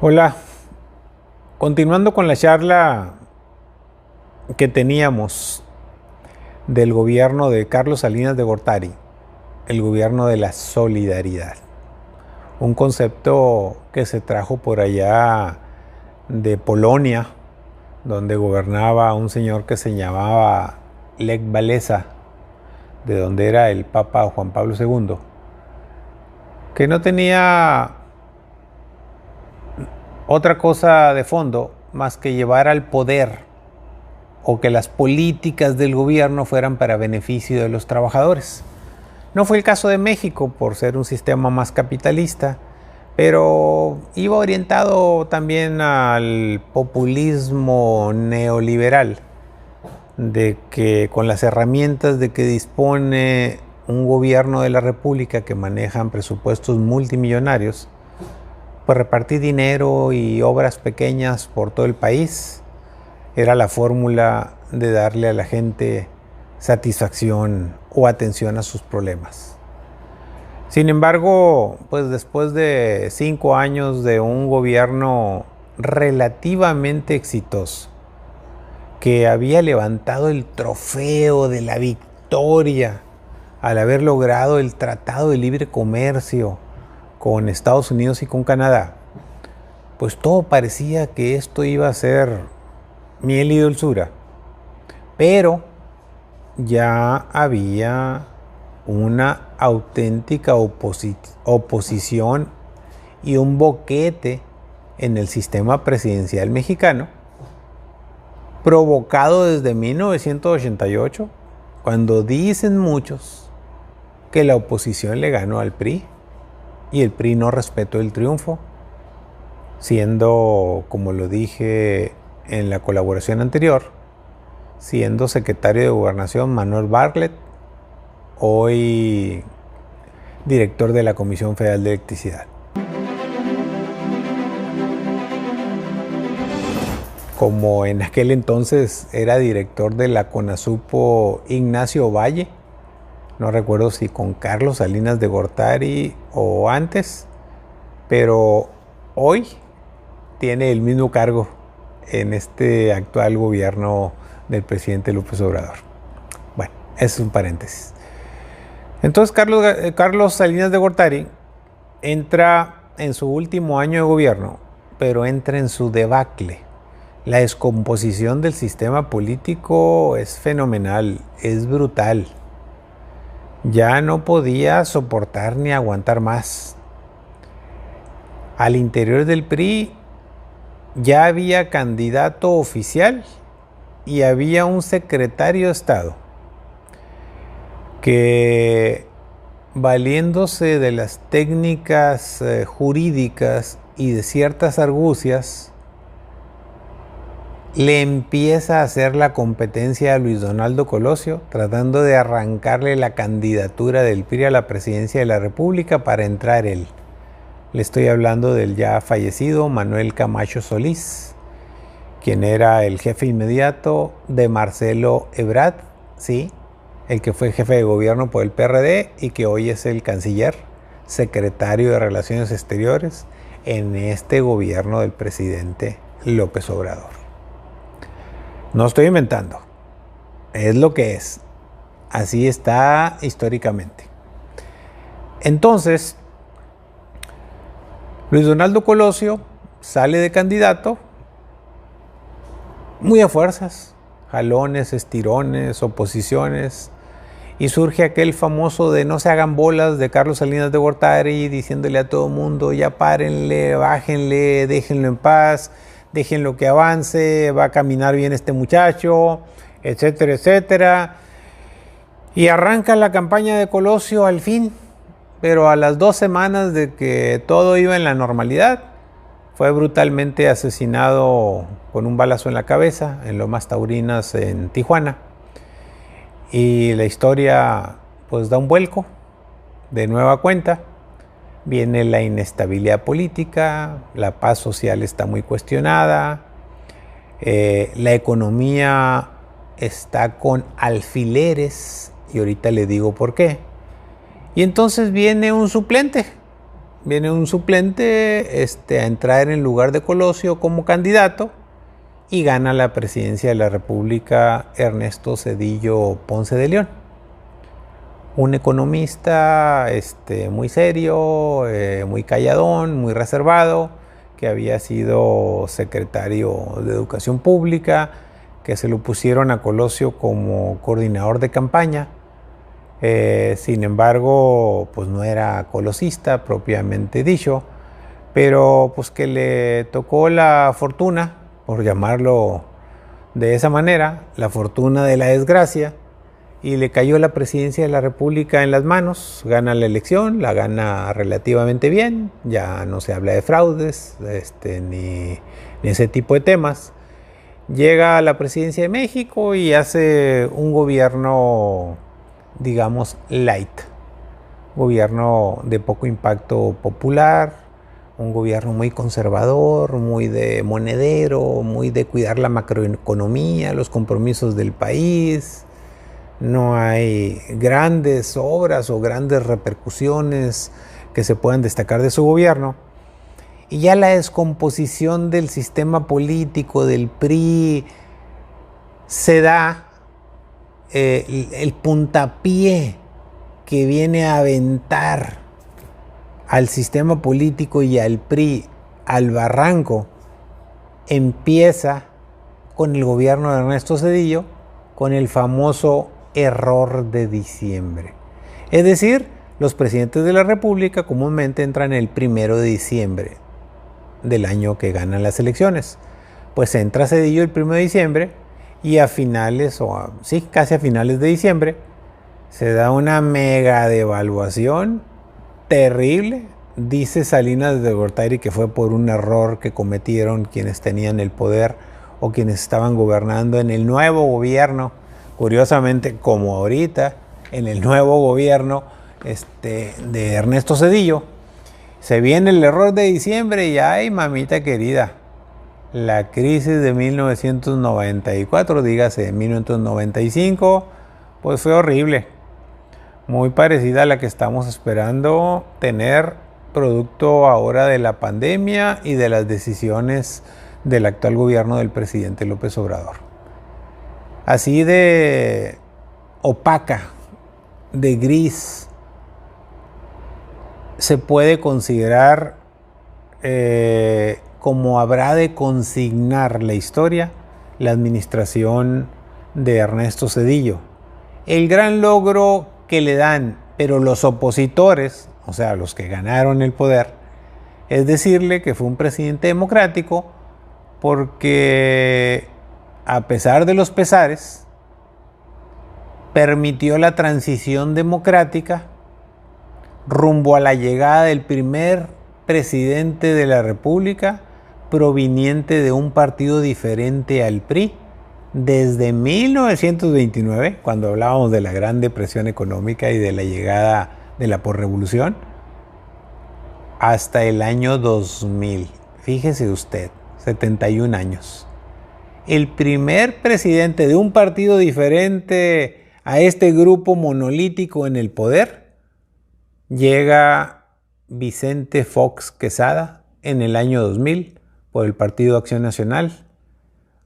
Hola, continuando con la charla que teníamos del gobierno de Carlos Salinas de Gortari, el gobierno de la solidaridad, un concepto que se trajo por allá de Polonia, donde gobernaba un señor que se llamaba Lech Walesa, de donde era el Papa Juan Pablo II, que no tenía otra cosa de fondo más que llevar al poder o que las políticas del gobierno fueran para beneficio de los trabajadores. No fue el caso de México por ser un sistema más capitalista, pero iba orientado también al populismo neoliberal, de que con las herramientas de que dispone un gobierno de la República que manejan presupuestos multimillonarios, pues repartir dinero y obras pequeñas por todo el país era la fórmula de darle a la gente satisfacción o atención a sus problemas. Sin embargo, pues después de 5 años de un gobierno relativamente exitoso, que había levantado el trofeo de la victoria al haber logrado el Tratado de Libre Comercio con Estados Unidos y con Canadá, pues todo parecía que esto iba a ser miel y dulzura, pero ya había una auténtica oposición y un boquete en el sistema presidencial mexicano, provocado desde 1988, cuando dicen muchos que la oposición le ganó al PRI y el PRI no respetó el triunfo, siendo, como lo dije en la colaboración anterior, siendo secretario de Gobernación Manuel Bartlett, hoy director de la Comisión Federal de Electricidad. Como en aquel entonces era director de la CONASUPO Ignacio Valle, no recuerdo si con Carlos Salinas de Gortari o antes, pero hoy tiene el mismo cargo en este actual gobierno del presidente López Obrador. Bueno, es un paréntesis. Entonces Carlos Salinas de Gortari entra en su último año de gobierno, pero entra en su debacle. La descomposición del sistema político es fenomenal, es brutal. Ya no podía soportar ni aguantar más. Al interior del PRI ya había candidato oficial y había un secretario de Estado que, valiéndose de las técnicas jurídicas y de ciertas argucias, le empieza a hacer la competencia a Luis Donaldo Colosio, tratando de arrancarle la candidatura del PRI a la presidencia de la República para entrar él. Le estoy hablando del ya fallecido Manuel Camacho Solís, quien era el jefe inmediato de Marcelo Ebrard, sí, el que fue jefe de gobierno por el PRD y que hoy es el canciller, secretario de Relaciones Exteriores en este gobierno del presidente López Obrador. No estoy inventando, es lo que es, así está históricamente. Entonces, Luis Donaldo Colosio sale de candidato muy a fuerzas, jalones, estirones, oposiciones, y surge aquel famoso de no se hagan bolas de Carlos Salinas de Gortari, diciéndole a todo mundo, ya párenle, bájenle, déjenlo en paz, déjenlo que avance, va a caminar bien este muchacho, etcétera, etcétera. Y arranca la campaña de Colosio al fin, pero a las 2 semanas de que todo iba en la normalidad, fue brutalmente asesinado con un balazo en la cabeza en Lomas Taurinas, en Tijuana. Y la historia pues da un vuelco de nueva cuenta. Viene la inestabilidad política, la paz social está muy cuestionada, la economía está con alfileres, y ahorita le digo por qué. Y entonces viene un suplente viene un suplente a entrar en lugar de Colosio como candidato y gana la presidencia de la República Ernesto Zedillo Ponce de León. Un economista muy serio, muy calladón, muy reservado, que había sido secretario de Educación Pública, que se lo pusieron a Colosio como coordinador de campaña. Sin embargo, pues no era colosista propiamente dicho, pero pues que le tocó la fortuna, por llamarlo de esa manera, la fortuna de la desgracia, y le cayó la presidencia de la República en las manos. Gana la elección, la gana relativamente bien, ya no se habla de fraudes ni ese tipo de temas. Llega a la presidencia de México y hace un gobierno, digamos, light, gobierno de poco impacto popular, un gobierno muy conservador, muy de monedero, muy de cuidar la macroeconomía, los compromisos del país. No hay grandes obras o grandes repercusiones que se puedan destacar de su gobierno. Y ya la descomposición del sistema político del PRI se da el puntapié que viene a aventar al sistema político y al PRI al barranco, empieza con el gobierno de Ernesto Zedillo, con el famoso error de diciembre. Es decir, los presidentes de la República comúnmente entran el 1 de diciembre del año que ganan las elecciones. Pues entra Zedillo el 1 de diciembre y a finales, casi a finales de diciembre, se da una mega devaluación terrible. Dice Salinas de Gortari que fue por un error que cometieron quienes tenían el poder o quienes estaban gobernando en el nuevo gobierno. Curiosamente, como ahorita, en el nuevo gobierno de Ernesto Zedillo, se viene el error de diciembre y ¡ay, mamita querida! La crisis de 1994, dígase de 1995, pues fue horrible. Muy parecida a la que estamos esperando tener producto ahora de la pandemia y de las decisiones del actual gobierno del presidente López Obrador. Así de opaca, de gris, se puede considerar como habrá de consignar la historia la administración de Ernesto Zedillo. El gran logro que le dan, pero los opositores, o sea, los que ganaron el poder, es decirle que fue un presidente democrático porque, a pesar de los pesares, permitió la transición democrática rumbo a la llegada del primer presidente de la República proveniente de un partido diferente al PRI. Desde 1929, cuando hablábamos de la Gran Depresión Económica y de la llegada de la posrevolución, hasta el año 2000. Fíjese usted, 71 años. El primer presidente de un partido diferente a este grupo monolítico en el poder, llega Vicente Fox Quesada en el año 2000 por el Partido Acción Nacional,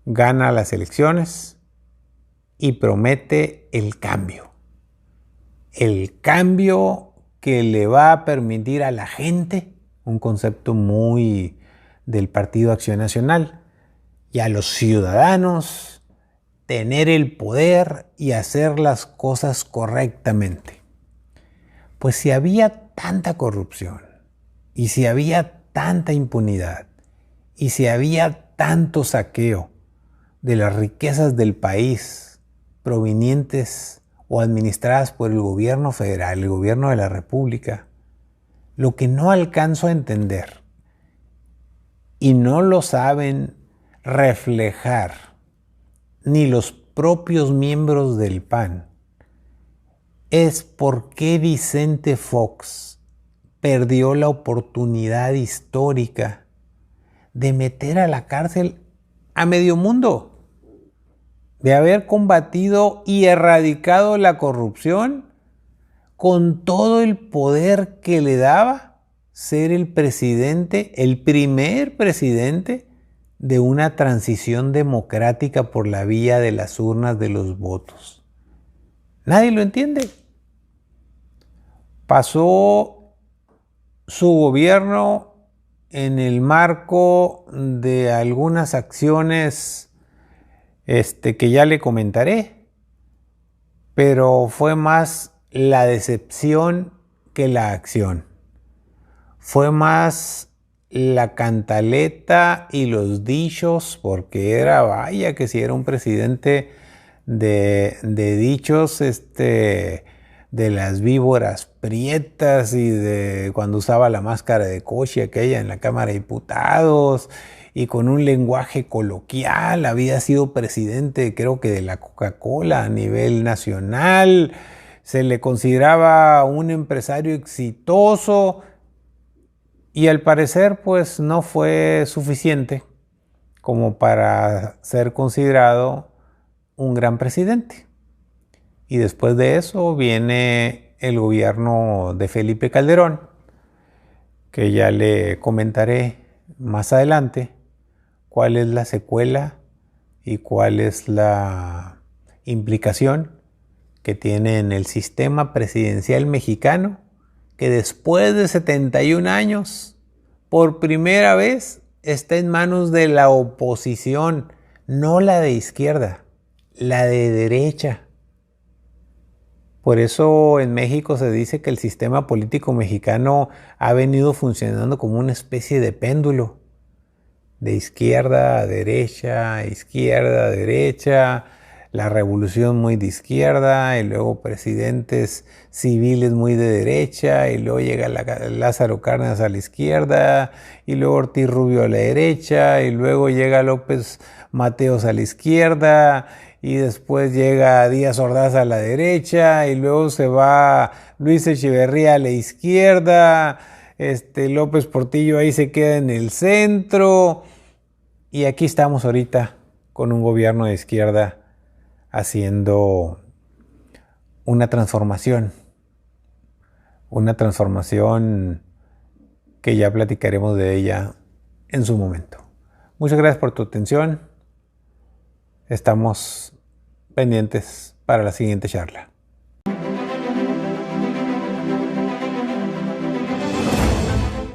gana las elecciones y promete el cambio que le va a permitir a la gente, un concepto muy del Partido Acción Nacional, y a los ciudadanos tener el poder y hacer las cosas correctamente. Pues si había tanta corrupción, y si había tanta impunidad, y si había tanto saqueo de las riquezas del país provenientes o administradas por el gobierno federal, el gobierno de la República, lo que no alcanzo a entender y no lo saben reflejar ni los propios miembros del PAN es por qué Vicente Fox perdió la oportunidad histórica de meter a la cárcel a medio mundo, de haber combatido y erradicado la corrupción con todo el poder que le daba ser el presidente, el primer presidente de una transición democrática por la vía de las urnas de los votos. Nadie lo entiende. Pasó su gobierno en el marco de algunas acciones que ya le comentaré, pero fue más la decepción que la acción. Fue más la cantaleta y los dichos, porque era, vaya que si era un presidente de dichos, de las víboras prietas y de cuando usaba la máscara de coche aquella en la Cámara de Diputados y con un lenguaje coloquial. Había sido presidente, creo que de la Coca-Cola a nivel nacional. Se le consideraba un empresario exitoso. Y al parecer, pues no fue suficiente como para ser considerado un gran presidente. Y después de eso viene el gobierno de Felipe Calderón, que ya le comentaré más adelante cuál es la secuela y cuál es la implicación que tiene en el sistema presidencial mexicano, que después de 71 años, por primera vez, está en manos de la oposición, no la de izquierda, la de derecha. Por eso en México se dice que el sistema político mexicano ha venido funcionando como una especie de péndulo, de izquierda a izquierda, derecha, la revolución muy de izquierda y luego presidentes civiles muy de derecha y luego llega Lázaro Cárdenas a la izquierda y luego Ortiz Rubio a la derecha y luego llega López Mateos a la izquierda y después llega Díaz Ordaz a la derecha y luego se va Luis Echeverría a la izquierda, López Portillo ahí se queda en el centro y aquí estamos ahorita con un gobierno de izquierda haciendo una transformación que ya platicaremos de ella en su momento. Muchas gracias por tu atención. Estamos pendientes para la siguiente charla.